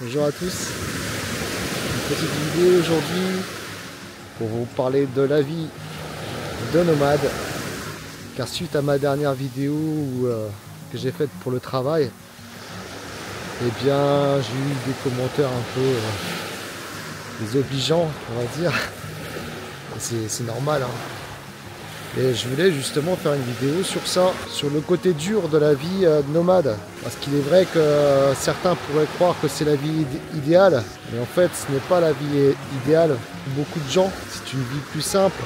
Bonjour à tous, une petite vidéo aujourd'hui pour vous parler de la vie de nomade, car suite à ma dernière vidéo que j'ai faite pour le travail, eh bien j'ai eu des commentaires un peu désobligeants, on va dire. C'est normal, hein. Et je voulais justement faire une vidéo sur ça, sur le côté dur de la vie nomade. Parce qu'il est vrai que certains pourraient croire que c'est la vie idéale, mais en fait ce n'est pas la vie idéale pour beaucoup de gens. C'est une vie plus simple,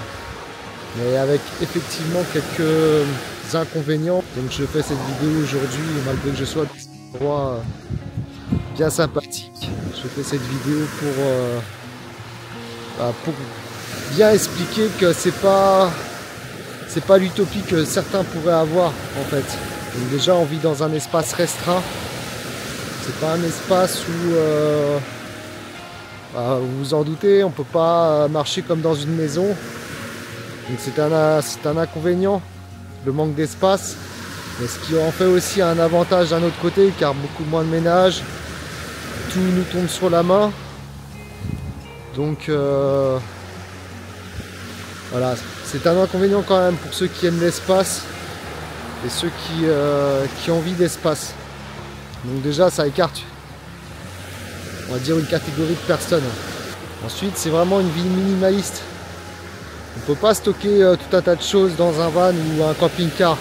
mais avec effectivement quelques inconvénients. Donc je fais cette vidéo aujourd'hui, malgré que je sois dans un endroit bien sympathique. Je fais cette vidéo pour bien expliquer que c'est pas l'utopie que certains pourraient avoir en fait. Donc déjà on vit dans un espace restreint. C'est pas un espace où vous vous en doutez, on peut pas marcher comme dans une maison. Donc c'est un inconvénient, le manque d'espace. Mais ce qui en fait aussi un avantage d'un autre côté, car beaucoup moins de ménage, tout nous tombe sur la main. Donc voilà, c'est un inconvénient quand même pour ceux qui aiment l'espace et ceux qui ont envie d'espace. Donc déjà ça écarte, on va dire, une catégorie de personnes. Ensuite c'est vraiment une vie minimaliste. On ne peut pas stocker tout un tas de choses dans un van ou un camping-car.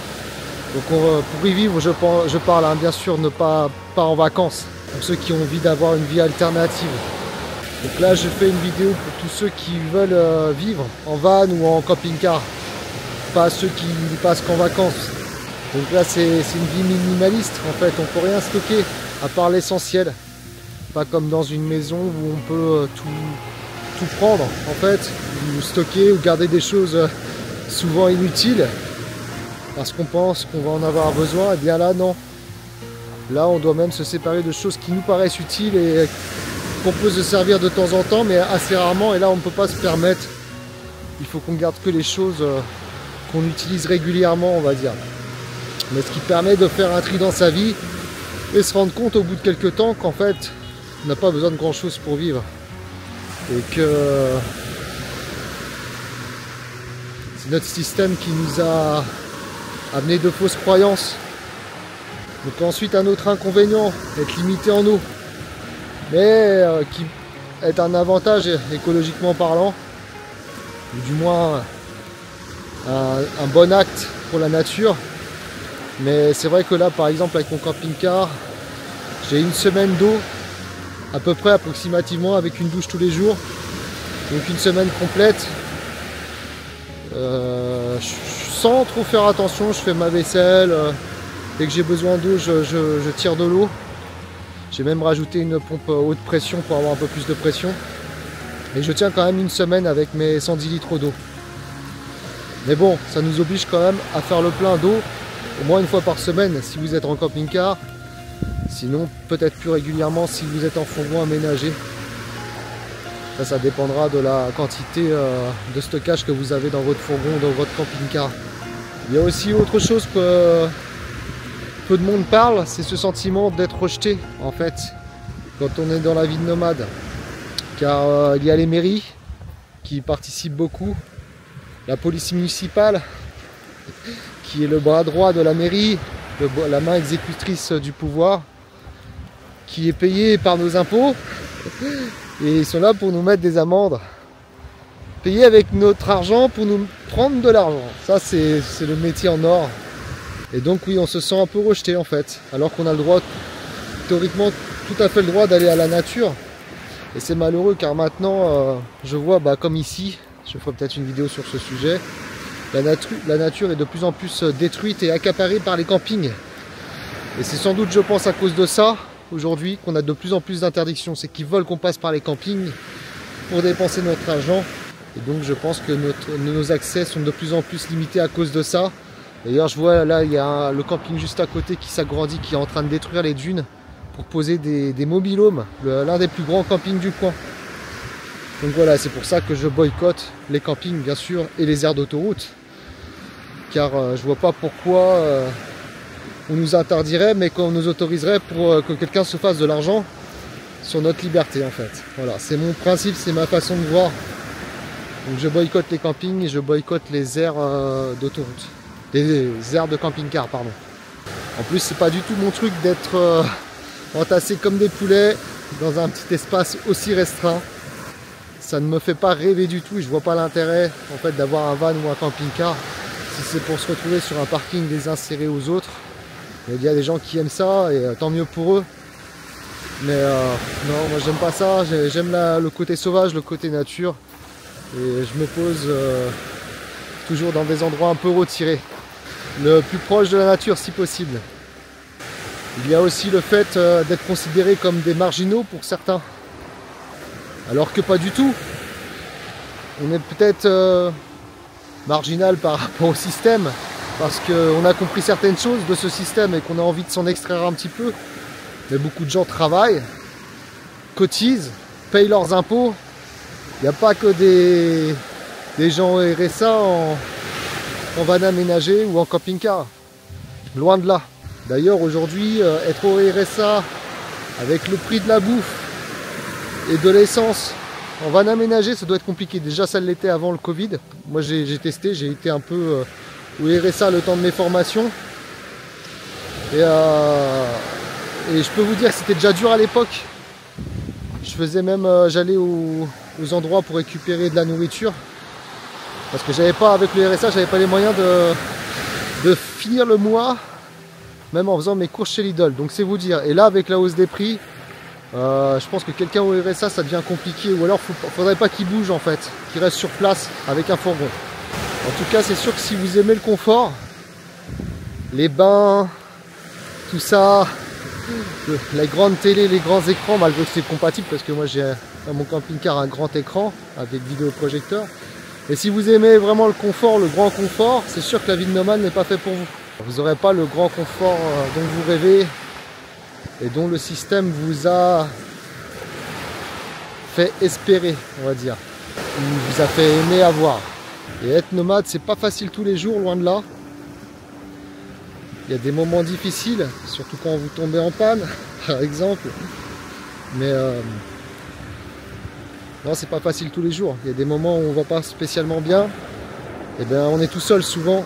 Donc pour y vivre, je parle hein, bien sûr, ne pas en vacances. Pour ceux qui ont envie d'avoir une vie alternative. Donc là je fais une vidéo pour tous ceux qui veulent vivre en van ou en camping-car, pas ceux qui n'y passent qu'en vacances. Donc là c'est une vie minimaliste en fait, on peut rien stocker à part l'essentiel. Pas comme dans une maison où on peut tout prendre en fait, ou stocker ou garder des choses souvent inutiles parce qu'on pense qu'on va en avoir besoin. Et bien là non, là on doit même se séparer de choses qui nous paraissent utiles et qu'on peut se servir de temps en temps, mais assez rarement, et là on ne peut pas se permettre. Il faut qu'on garde que les choses qu'on utilise régulièrement, on va dire. Mais ce qui permet de faire un tri dans sa vie et se rendre compte au bout de quelques temps qu'en fait on n'a pas besoin de grand chose pour vivre et que c'est notre système qui nous a amené de fausses croyances. Donc ensuite un autre inconvénient, être limité en eau, mais qui est un avantage écologiquement parlant, ou du moins un bon acte pour la nature. Mais c'est vrai que là par exemple avec mon camping-car, j'ai une semaine d'eau à peu près approximativement, avec une douche tous les jours, donc une semaine complète. Sans trop faire attention, je fais ma vaisselle, dès que j'ai besoin d'eau je tire de l'eau. J'ai même rajouté une pompe haute pression pour avoir un peu plus de pression. Et je tiens quand même une semaine avec mes 110 litres d'eau. Mais bon, ça nous oblige quand même à faire le plein d'eau au moins une fois par semaine si vous êtes en camping-car. Sinon, peut-être plus régulièrement si vous êtes en fourgon aménagé. Ça dépendra de la quantité de stockage que vous avez dans votre fourgon, dans votre camping-car. Il y a aussi autre chose que peu de monde parle, c'est ce sentiment d'être rejeté en fait quand on est dans la vie de nomade, car il y a les mairies qui participent beaucoup, la police municipale qui est le bras droit de la mairie, la main exécutrice du pouvoir, qui est payée par nos impôts, et ils sont là pour nous mettre des amendes, payés avec notre argent pour nous prendre de l'argent. Ça c'est le métier en or. Et donc oui, on se sent un peu rejeté en fait, alors qu'on a le droit, théoriquement, tout à fait le droit d'aller à la nature. Et c'est malheureux car maintenant, je vois, comme ici, je ferai peut-être une vidéo sur ce sujet, la nature est de plus en plus détruite et accaparée par les campings. Et c'est sans doute, je pense, à cause de ça, aujourd'hui, qu'on a de plus en plus d'interdictions. C'est qu'ils veulent qu'on passe par les campings pour dépenser notre argent. Et donc je pense que nos accès sont de plus en plus limités à cause de ça. D'ailleurs je vois là, il y a le camping juste à côté qui s'agrandit, qui est en train de détruire les dunes pour poser des mobil-homes, l'un des plus grands campings du coin. Donc voilà, c'est pour ça que je boycotte les campings bien sûr et les aires d'autoroute, car je vois pas pourquoi on nous interdirait mais qu'on nous autoriserait pour que quelqu'un se fasse de l'argent sur notre liberté en fait. Voilà, c'est mon principe, c'est ma façon de voir. Donc je boycotte les campings et je boycotte les aires d'autoroute. Les aires de camping-car, pardon. En plus, c'est pas du tout mon truc d'être entassé comme des poulets dans un petit espace aussi restreint. Ça ne me fait pas rêver du tout et je vois pas l'intérêt en fait d'avoir un van ou un camping-car si c'est pour se retrouver sur un parking désinséré aux autres. Il y a des gens qui aiment ça et tant mieux pour eux. Mais non, moi j'aime pas ça, j'aime le côté sauvage, le côté nature. Et je me pose toujours dans des endroits un peu retirés, le plus proche de la nature si possible. Il y a aussi le fait d'être considéré comme des marginaux pour certains. Alors que pas du tout. On est peut-être marginal par rapport au système, parce qu'on a compris certaines choses de ce système et qu'on a envie de s'en extraire un petit peu. Mais beaucoup de gens travaillent, cotisent, payent leurs impôts. Il n'y a pas que des gens au RSA en van aménagé ou en camping-car. Loin de là. D'ailleurs aujourd'hui, être au RSA avec le prix de la bouffe et de l'essence en van aménagé, ça doit être compliqué. Déjà ça l'était avant le Covid. Moi j'ai testé, j'ai été un peu au RSA le temps de mes formations. Et je peux vous dire que c'était déjà dur à l'époque. Je faisais même, j'allais aux endroits pour récupérer de la nourriture. Parce que j'avais pas, avec le RSA, j'avais pas les moyens de finir le mois, même en faisant mes courses chez Lidl. Donc c'est vous dire. Et là, avec la hausse des prix, je pense que quelqu'un au RSA, ça devient compliqué. Ou alors, faudrait pas qu'il bouge en fait, qu'il reste sur place avec un fourgon. En tout cas, c'est sûr que si vous aimez le confort, les bains, tout ça, la grande télé, les grands écrans, malgré que c'est compatible parce que moi j'ai dans mon camping-car un grand écran avec vidéoprojecteur. Et si vous aimez vraiment le confort, le grand confort, c'est sûr que la vie de nomade n'est pas fait pour vous. Vous n'aurez pas le grand confort dont vous rêvez et dont le système vous a fait espérer, on va dire. Il vous a fait aimer avoir. Et être nomade, c'est pas facile tous les jours, loin de là. Il y a des moments difficiles, surtout quand vous tombez en panne, par exemple. Mais non, c'est pas facile tous les jours. Il y a des moments où on va pas spécialement bien. Et bien, on est tout seul souvent.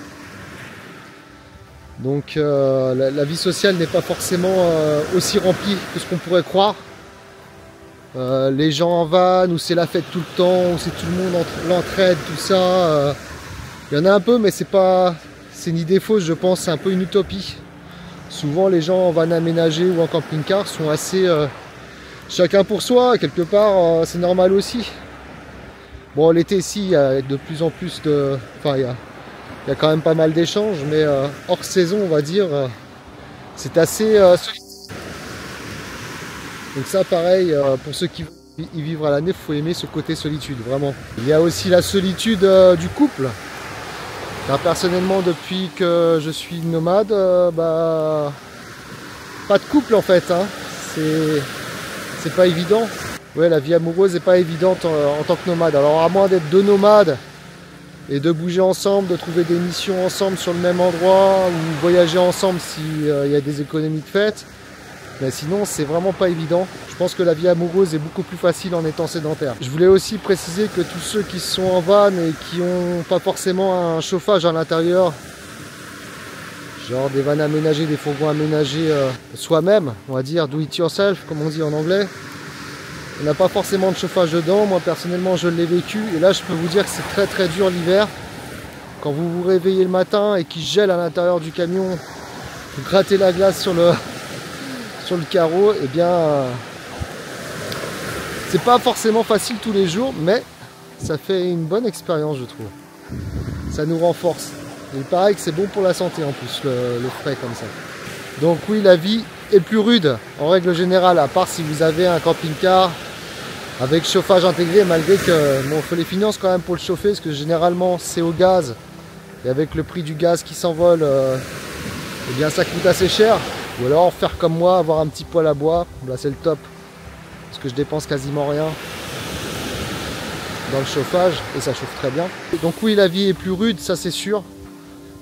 Donc, la vie sociale n'est pas forcément aussi remplie que ce qu'on pourrait croire. Les gens en van, où c'est la fête tout le temps, où c'est tout le monde l'entraide, tout ça. Il y en a un peu, mais c'est pas... C'est une idée fausse, je pense, c'est un peu une utopie. Souvent, les gens en van aménagé ou en camping-car sont assez chacun pour soi, quelque part, c'est normal aussi. Bon, l'été, ici, il y a de plus en plus de... Enfin, il y a quand même pas mal d'échanges, mais hors saison, on va dire, c'est assez solide. Donc ça, pareil, pour ceux qui y vivent à l'année, il faut aimer ce côté solitude, vraiment. Il y a aussi la solitude du couple. Car personnellement, depuis que je suis nomade, pas de couple en fait, hein. C'est pas évident. Ouais, la vie amoureuse n'est pas évidente en tant que nomade. Alors à moins d'être deux nomades et de bouger ensemble, de trouver des missions ensemble sur le même endroit ou voyager ensemble s'il y a des économies de fête. Mais sinon, c'est vraiment pas évident. Je pense que la vie amoureuse est beaucoup plus facile en étant sédentaire. Je voulais aussi préciser que tous ceux qui sont en van et qui n'ont pas forcément un chauffage à l'intérieur, genre des vannes aménagées, des fourgons aménagés soi-même, on va dire do it yourself, comme on dit en anglais, on n'a pas forcément de chauffage dedans. Moi personnellement, je l'ai vécu et là, je peux vous dire que c'est très très dur l'hiver. Quand vous vous réveillez le matin et qu'il gèle à l'intérieur du camion, vous grattez la glace sur le carreau, et bien c'est pas forcément facile tous les jours, mais ça fait une bonne expérience, je trouve. Ça nous renforce. Et il paraît que c'est bon pour la santé en plus, le frais comme ça. Donc oui, la vie est plus rude en règle générale, à part si vous avez un camping-car avec chauffage intégré, malgré que bon, il faut les finances quand même pour le chauffer, parce que généralement c'est au gaz, et avec le prix du gaz qui s'envole, eh bien ça coûte assez cher. Ou alors faire comme moi, avoir un petit poêle à bois, là c'est le top, parce que je dépense quasiment rien dans le chauffage et ça chauffe très bien. Donc oui, la vie est plus rude, ça c'est sûr,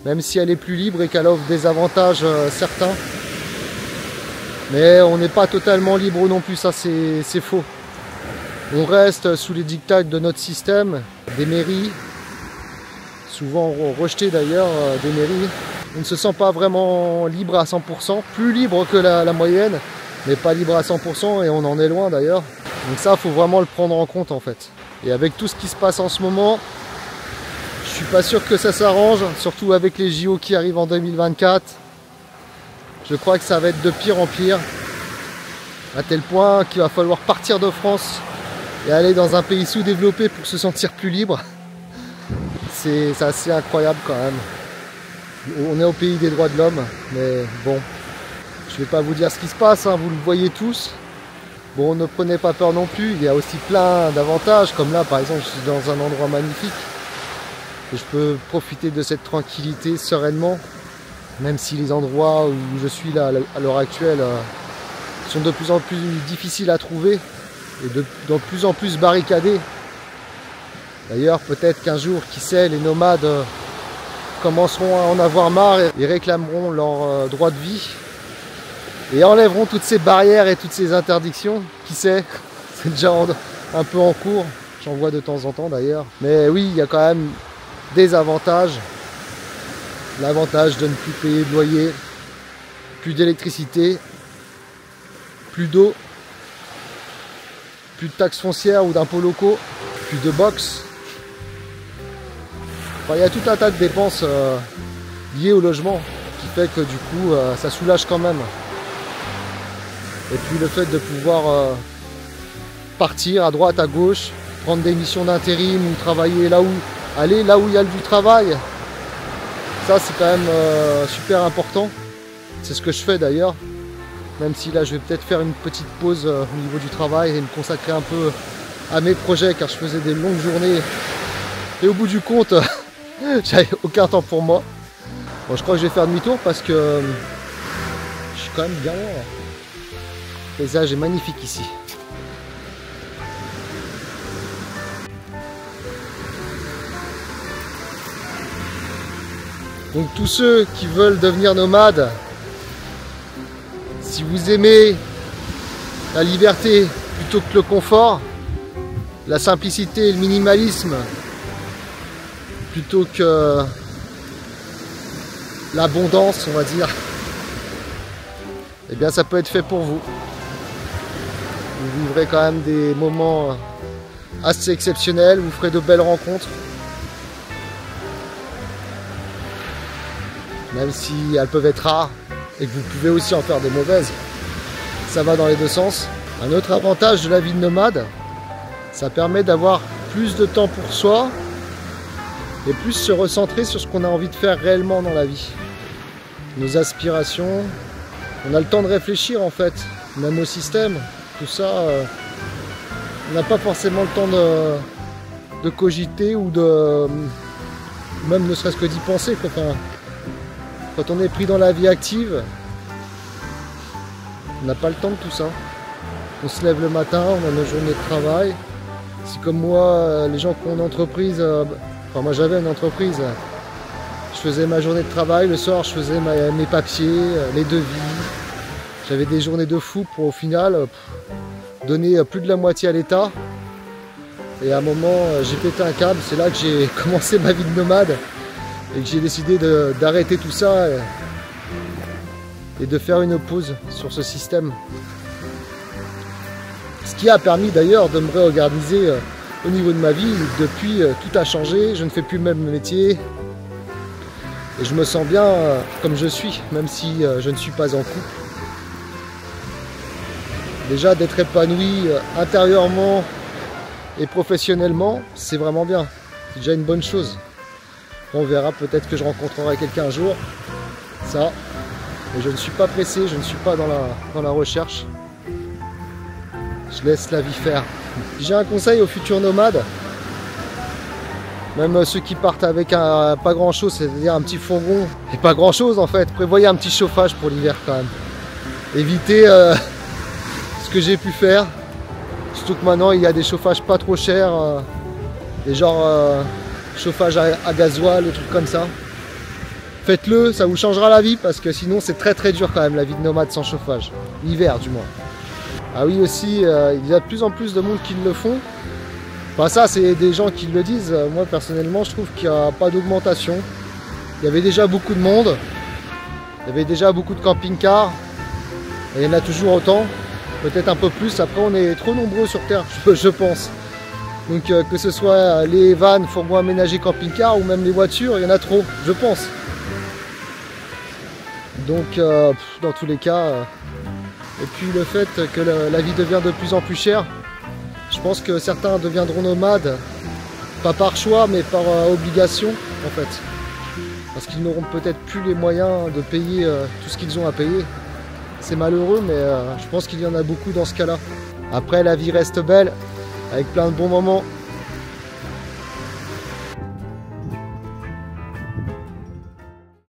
même si elle est plus libre et qu'elle offre des avantages certains. Mais on n'est pas totalement libre non plus, ça c'est faux. On reste sous les dictats de notre système, des mairies, souvent rejetés d'ailleurs, des mairies. On ne se sent pas vraiment libre à 100%, plus libre que la moyenne, mais pas libre à 100% et on en est loin d'ailleurs. Donc ça, il faut vraiment le prendre en compte en fait. Et avec tout ce qui se passe en ce moment, je suis pas sûr que ça s'arrange, surtout avec les JO qui arrivent en 2024. Je crois que ça va être de pire en pire, à tel point qu'il va falloir partir de France et aller dans un pays sous-développé pour se sentir plus libre. C'est assez incroyable quand même. On est au pays des droits de l'homme, mais bon, je vais pas vous dire ce qui se passe, hein, vous le voyez tous. Bon, ne prenez pas peur non plus, il y a aussi plein d'avantages, comme là par exemple, je suis dans un endroit magnifique. Et je peux profiter de cette tranquillité sereinement, même si les endroits où je suis là à l'heure actuelle sont de plus en plus difficiles à trouver et de plus en plus barricadés. D'ailleurs, peut-être qu'un jour, qui sait, les nomades commenceront à en avoir marre et réclameront leur droit de vie et enlèveront toutes ces barrières et toutes ces interdictions. Qui sait, c'est déjà un peu en cours, j'en vois de temps en temps d'ailleurs. Mais oui, il y a quand même des avantages. L'avantage de ne plus payer de loyer, plus d'électricité, plus d'eau, plus de taxes foncières ou d'impôts locaux, plus de box. Enfin, il y a tout un tas de dépenses liées au logement qui fait que du coup ça soulage quand même. Et puis le fait de pouvoir partir à droite, à gauche, prendre des missions d'intérim ou travailler aller là où il y a du travail. Ça c'est quand même super important. C'est ce que je fais d'ailleurs. Même si là je vais peut-être faire une petite pause au niveau du travail et me consacrer un peu à mes projets car je faisais des longues journées. Et au bout du compte, j'avais aucun temps pour moi. Bon, je crois que je vais faire demi-tour parce que je suis quand même bien loin. Le paysage est magnifique ici. Donc tous ceux qui veulent devenir nomades, si vous aimez la liberté plutôt que le confort, la simplicité et le minimalisme plutôt que l'abondance, on va dire, eh bien ça peut être fait pour vous. Vous vivrez quand même des moments assez exceptionnels, vous ferez de belles rencontres. Même si elles peuvent être rares et que vous pouvez aussi en faire des mauvaises. Ça va dans les deux sens. Un autre avantage de la vie de nomade, ça permet d'avoir plus de temps pour soi et plus se recentrer sur ce qu'on a envie de faire réellement dans la vie. Nos aspirations, on a le temps de réfléchir en fait, même au système, tout ça, on n'a pas forcément le temps de cogiter ou de même ne serait-ce que d'y penser. Enfin, quand on est pris dans la vie active, on n'a pas le temps de tout ça. On se lève le matin, on a nos journées de travail. Si comme moi, les gens qui ont une entreprise, enfin moi j'avais une entreprise, je faisais ma journée de travail, le soir je faisais mes papiers, les devis. J'avais des journées de fou pour au final donner plus de la moitié à l'État. Et à un moment j'ai pété un câble, c'est là que j'ai commencé ma vie de nomade et que j'ai décidé d'arrêter tout ça et de faire une pause sur ce système. Ce qui a permis d'ailleurs de me réorganiser au niveau de ma vie. Depuis, tout a changé, je ne fais plus le même métier et je me sens bien comme je suis, même si je ne suis pas en couple. Déjà d'être épanoui intérieurement et professionnellement, c'est vraiment bien, c'est déjà une bonne chose. On verra, peut-être que je rencontrerai quelqu'un un jour, ça, mais je ne suis pas pressé, je ne suis pas dans la recherche. Je laisse la vie faire. J'ai un conseil aux futurs nomades, même ceux qui partent avec pas grand chose, c'est-à-dire un petit fourgon, et pas grand chose en fait, prévoyez un petit chauffage pour l'hiver quand même. Évitez ce que j'ai pu faire, surtout que maintenant il y a des chauffages pas trop chers, des genres chauffage à gasoil, des trucs comme ça. faites-le, ça vous changera la vie parce que sinon c'est très dur quand même la vie de nomade sans chauffage, l'hiver du moins. Ah oui aussi, il y a de plus en plus de monde qui le font. Enfin ça c'est des gens qui le disent, moi personnellement je trouve qu'il n'y a pas d'augmentation. Il y avait déjà beaucoup de monde, il y avait déjà beaucoup de camping-cars, et il y en a toujours autant, peut-être un peu plus, après on est trop nombreux sur Terre je pense. Donc que ce soit les vannes, fourgons aménagés, camping-cars ou même les voitures, il y en a trop, je pense. Donc dans tous les cas, et puis le fait que la vie devient de plus en plus chère, je pense que certains deviendront nomades, pas par choix mais par obligation en fait. Parce qu'ils n'auront peut-être plus les moyens de payer tout ce qu'ils ont à payer. C'est malheureux mais je pense qu'il y en a beaucoup dans ce cas-là. Après la vie reste belle, avec plein de bons moments.